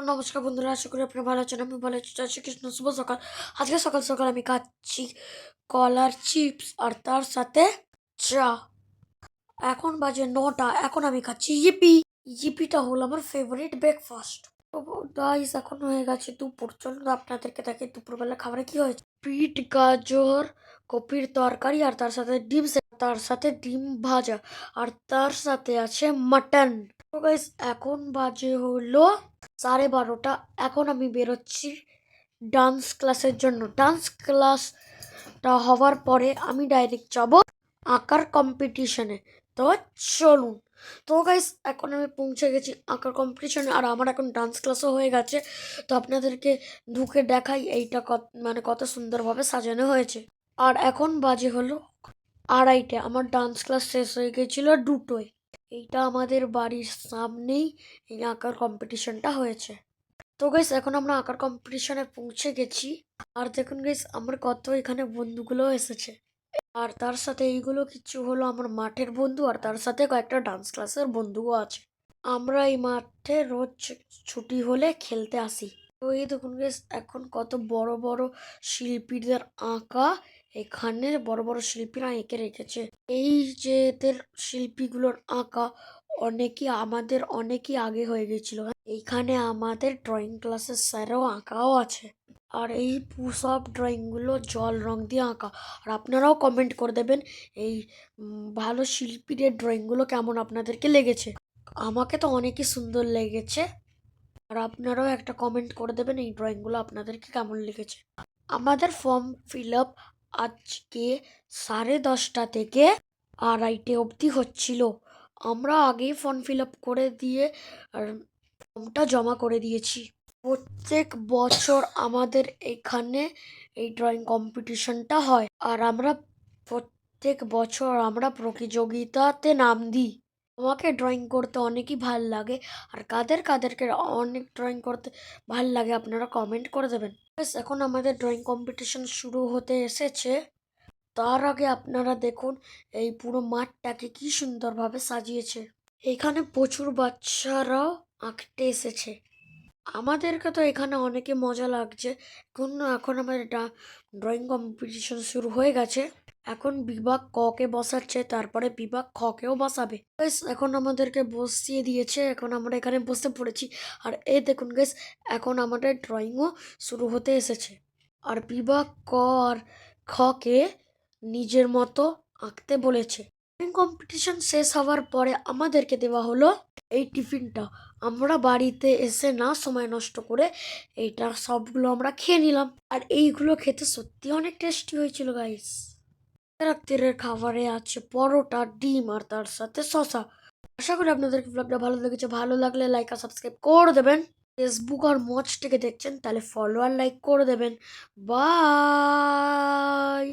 নমস্কার বন্ধুরা, আশা করি আপনারা ভালো আছেন। আমি ভালো আছি। জয় শ্রীকৃষ্ণ, শুভ সকাল। আজকে সকাল সকাল আমি খাচ্ছি কলার চিপস আর তার সাথে চা। এখন বাজে 9টা। এখন আমি খাচ্ছি ইপি। ইপিটা হলো আমার ফেভারিট ব্রেকফাস্ট। গাইস, এখন হয়ে গেছে দুপুর। চলুন আপনাদেরকে দেখে দুপুরবেলা খাবারে কি হয়েছে। বিট গাজর কপির তরকারি আর তার সাথে তার সাথে ডিম ভাজা আর তার সাথে আছে মাটন। তো গাইস, এখন বাজে হলো 12:30। এখন আমি বেরোচ্ছি ডান্স ক্লাসের জন্য। ডান্স ক্লাসটা হওয়ার পরে আমি ডাইরেক্ট যাব আঁকার কম্পিটিশনে। তো চলুন। তো গাইস, এখন আমি পৌঁছে গেছি আঁকার কম্পিটিশনে আর আমার এখন ডান্স ক্লাসও হয়ে গেছে। তো আপনাদেরকে ঢুকে দেখাই এইটা কত সুন্দরভাবে সাজানো হয়েছে। আর এখন বাজে হলো 2:30। আমার ডান্স ক্লাস শেষ হয়ে গেছিল 2টোয়। এইটা আমাদের বাড়ির সামনেই এই আঁকার কম্পিটিশনটা হয়েছে। তো গাইস, এখন আমরা আঁকার কম্পিটিশনে পৌঁছে গেছি। আর দেখুন গাইস, আমার কত এখানে বন্ধুগুলো এসেছে। আর তার সাথে এইগুলো কিছু হলো আমার মাঠের বন্ধু আর তার সাথে কয়েকটা ডান্স ক্লাসের বন্ধুও আছে। আমরা এই মাঠে রোজ ছুটি হলে খেলতে আসি। তো এই দেখুন গাইস, এখন কত বড় বড় শিল্পীদের আঁকা এখানে বড় বড় শিল্পীরা এঁকে রেখেছে। এই যে এদের শিল্পীগুলোর আঁকা অনেকই আগে হয়ে গেছিল। এইখানে আমাদের ড্রয়িং ক্লাসের স্যারও আঁকাও আছে। আর এই সব ড্রয়িংগুলো জল রং দিয়ে আঁকা। আর আপনারাও কমেন্ট করে দেবেন এই ভালো শিল্পীদের ড্রয়িংগুলো কেমন আপনাদেরকে লেগেছে। আমাকে তো অনেকই সুন্দর লেগেছে। আর আপনারাও একটা কমেন্ট করে দেবেন এই ড্রয়িংগুলো আপনাদেরকে কেমন লেগেছে। আমাদের ফর্ম ফিল আপ আজকে 10:30 থেকে 2:30 অবধি হচ্ছিল। আমরা আগেই ফর্ম ফিল আপ করে দিয়ে আর ফর্মটা জমা করে দিয়েছি। প্রত্যেক বছর আমাদের এখানে এই ড্রয়িং কম্পিটিশনটা হয় আর আমরা প্রত্যেক বছর আমরা প্রতিযোগিতাতে নাম দিই। আমাকে ড্রয়িং করতে অনেকই ভাল লাগে। আর কাদেরকে অনেক ড্রয়িং করতে ভাল লাগে আপনারা কমেন্ট করে দেবেন। ব্যাস, এখন আমাদের ড্রয়িং কম্পিটিশন শুরু হতে এসেছে। তার আগে আপনারা দেখুন এই পুরো মাঠটাকে কি সুন্দরভাবে সাজিয়েছে। এখানে প্রচুর বাচ্চারাও আঁকতে এসেছে। আমাদেরকে তো এখানে অনেকে মজা লাগছে। এখন আমাদের ড্রয়িং কম্পিটিশন শুরু হয়ে গেছে। এখন বিভাগ ক কে বসাচ্ছে, তারপরে বিভাগ খ কেও বসাবে। গাইস, এখন আমাদেরকে বসিয়ে দিয়েছে। এখন আমরা এখানে বসে পড়েছি। আর এই দেখুন গাইস, এখন আমাদের ড্রয়িংও শুরু হতে এসেছে। আর বিভাগ ক আর খ কে নিজের মতো আঁকতে বলেছে। ড্রয়িং কম্পিটিশন শেষ হওয়ার পরে আমাদেরকে দেওয়া হলো এই টিফিনটা। আমরা বাড়িতে এসে না সময় নষ্ট করে এইটা সবগুলো আমরা খেয়ে নিলাম। আর এইগুলো খেতে সত্যি অনেক টেস্টি হয়েছিল গাইস। রাত্রের খাবারে আছে পরোটা, ডিম আর তার সাথে শসা। আশা করি আপনাদের ব্লগটা ভালো লেগেছে। ভালো লাগলে লাইক আর সাবস্ক্রাইব করে দেবেন। ফেসবুক আর মজ থেকে দেখছেন তাহলে ফলো আর লাইক করে দেবেন। বাই।